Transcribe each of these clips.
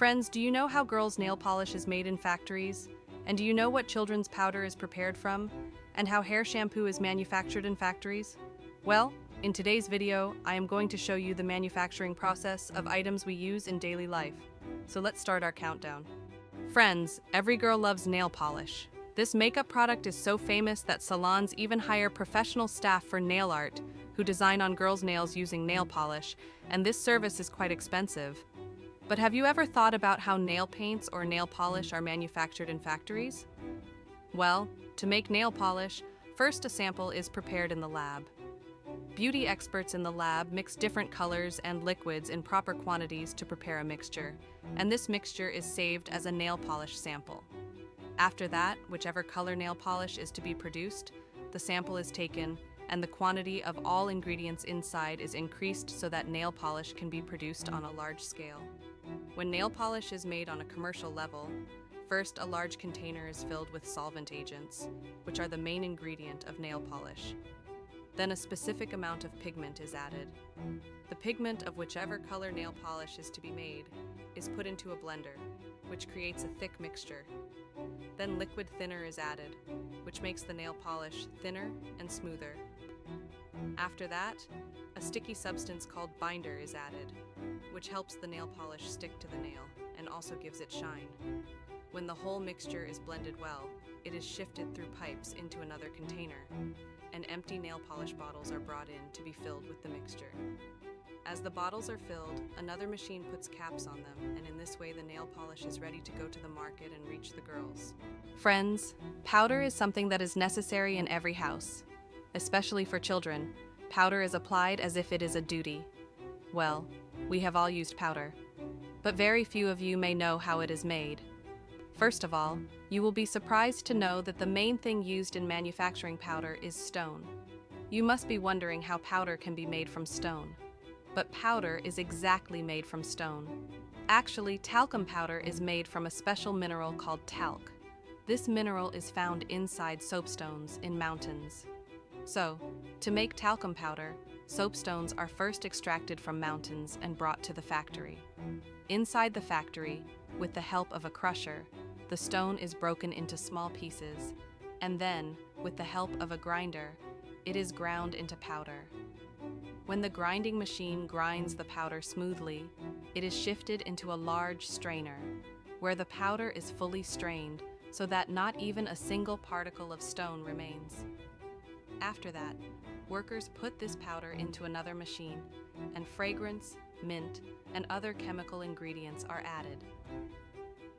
Friends, do you know how girls' nail polish is made in factories? And do you know what children's powder is prepared from? And how hair shampoo is manufactured in factories? Well, in today's video, I am going to show you the manufacturing process of items we use in daily life. So let's start our countdown. Friends, every girl loves nail polish. This makeup product is so famous that salons even hire professional staff for nail art who design on girls' nails using nail polish, and this service is quite expensive. But have you ever thought about how nail paints or nail polish are manufactured in factories? Well, to make nail polish, first a sample is prepared in the lab. Beauty experts in the lab mix different colors and liquids in proper quantities to prepare a mixture, and this mixture is saved as a nail polish sample. After that, whichever color nail polish is to be produced, the sample is taken, and the quantity of all ingredients inside is increased so that nail polish can be produced on a large scale. When nail polish is made on a commercial level, first a large container is filled with solvent agents, which are the main ingredient of nail polish. Then a specific amount of pigment is added. The pigment of whichever color nail polish is to be made is put into a blender, which creates a thick mixture. Then liquid thinner is added, which makes the nail polish thinner and smoother. After that, a sticky substance called binder is added, which helps the nail polish stick to the nail and also gives it shine. When the whole mixture is blended well, it is shifted through pipes into another container, and empty nail polish bottles are brought in to be filled with the mixture. As the bottles are filled, another machine puts caps on them, and in this way the nail polish is ready to go to the market and reach the girls. Friends, powder is something that is necessary in every house. Especially for children, powder is applied as if it is a duty. Well, we have all used powder, but very few of you may know how it is made. First of all, you will be surprised to know that the main thing used in manufacturing powder is stone. You must be wondering how powder can be made from stone. But powder is exactly made from stone. Actually, talcum powder is made from a special mineral called talc. This mineral is found inside soapstones in mountains. So, to make talcum powder, soapstones are first extracted from mountains and brought to the factory. Inside the factory, with the help of a crusher, the stone is broken into small pieces, and then, with the help of a grinder, it is ground into powder. When the grinding machine grinds the powder smoothly, it is shifted into a large strainer, where the powder is fully strained so that not even a single particle of stone remains. After that, workers put this powder into another machine, and fragrance, mint, and other chemical ingredients are added.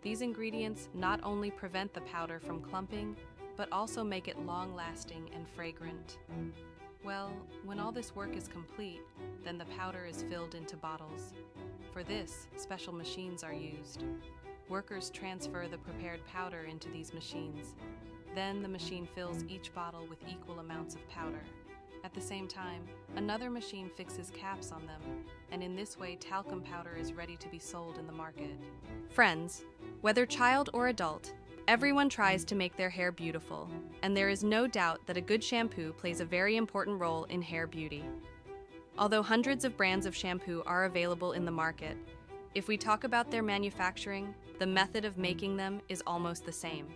These ingredients not only prevent the powder from clumping, but also make it long-lasting and fragrant. Well, when all this work is complete, then the powder is filled into bottles. For this, special machines are used. Workers transfer the prepared powder into these machines. Then the machine fills each bottle with equal amounts of powder. At the same time, another machine fixes caps on them, and in this way talcum powder is ready to be sold in the market. Friends, whether child or adult, everyone tries to make their hair beautiful, and there is no doubt that a good shampoo plays a very important role in hair beauty. Although hundreds of brands of shampoo are available in the market, if we talk about their manufacturing, the method of making them is almost the same.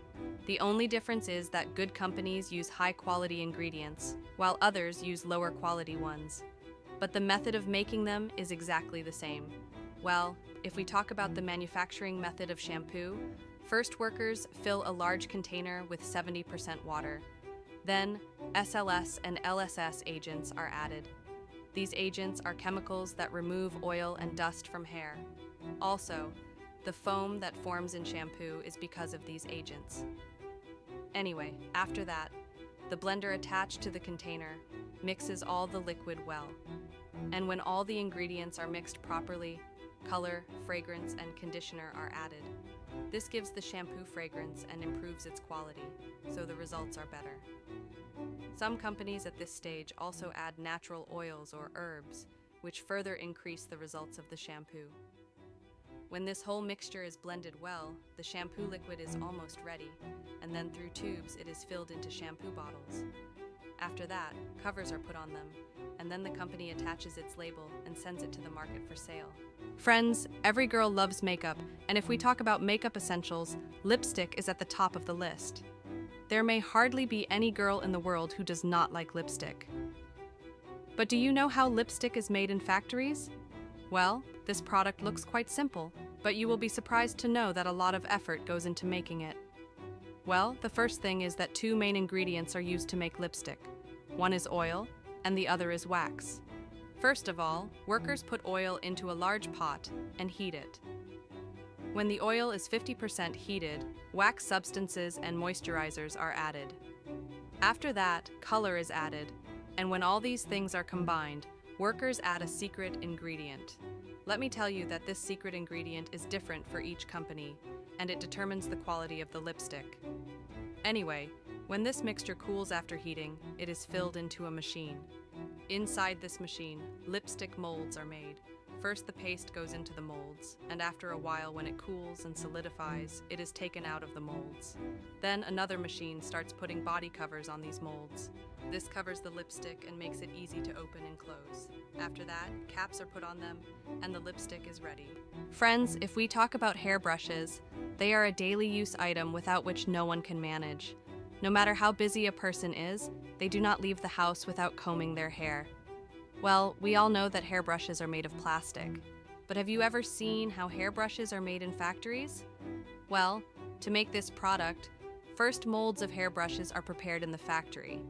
The only difference is that good companies use high-quality ingredients, while others use lower-quality ones. But the method of making them is exactly the same. Well, if we talk about the manufacturing method of shampoo, first workers fill a large container with 70% water. Then, SLS and LSS agents are added. These agents are chemicals that remove oil and dust from hair. Also, the foam that forms in shampoo is because of these agents. Anyway, after that, the blender attached to the container mixes all the liquid well. And when all the ingredients are mixed properly, color, fragrance, and conditioner are added. This gives the shampoo fragrance and improves its quality, so the results are better. Some companies at this stage also add natural oils or herbs, which further increase the results of the shampoo. When this whole mixture is blended well, the shampoo liquid is almost ready, and then through tubes it is filled into shampoo bottles. After that, covers are put on them, and then the company attaches its label and sends it to the market for sale. Friends, every girl loves makeup, and if we talk about makeup essentials, lipstick is at the top of the list. There may hardly be any girl in the world who does not like lipstick. But do you know how lipstick is made in factories? Well, this product looks quite simple, but you will be surprised to know that a lot of effort goes into making it. Well, the first thing is that two main ingredients are used to make lipstick. One is oil, and the other is wax. First of all, workers put oil into a large pot and heat it. When the oil is 50% heated, wax substances and moisturizers are added. After that, color is added, and when all these things are combined, workers add a secret ingredient. Let me tell you that this secret ingredient is different for each company, and it determines the quality of the lipstick. Anyway, when this mixture cools after heating, it is filled into a machine. Inside this machine, lipstick molds are made. First, the paste goes into the molds, and after a while, when it cools and solidifies, it is taken out of the molds. Then another machine starts putting body covers on these molds. This covers the lipstick and makes it easy to open and close. After that, caps are put on them, and the lipstick is ready. Friends, if we talk about hairbrushes, they are a daily use item without which no one can manage. No matter how busy a person is, they do not leave the house without combing their hair. Well, we all know that hairbrushes are made of plastic. But have you ever seen how hairbrushes are made in factories? Well, to make this product, first molds of hairbrushes are prepared in the factory.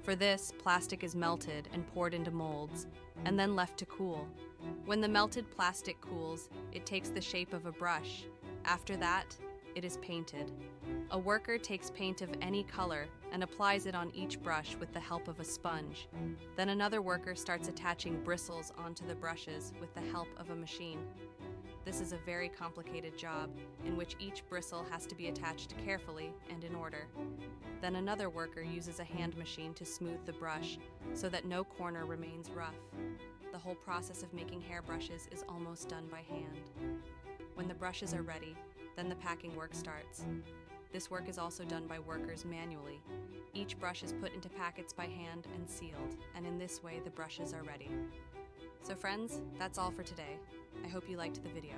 For this, plastic is melted and poured into molds, and then left to cool. When the melted plastic cools, it takes the shape of a brush. After that, it is painted. A worker takes paint of any color and applies it on each brush with the help of a sponge. Then another worker starts attaching bristles onto the brushes with the help of a machine. This is a very complicated job in which each bristle has to be attached carefully and in order. Then another worker uses a hand machine to smooth the brush so that no corner remains rough. The whole process of making hairbrushes is almost done by hand. When the brushes are ready, then the packing work starts. This work is also done by workers manually. Each brush is put into packets by hand and sealed, and in this way the brushes are ready. So friends, that's all for today. I hope you liked the video.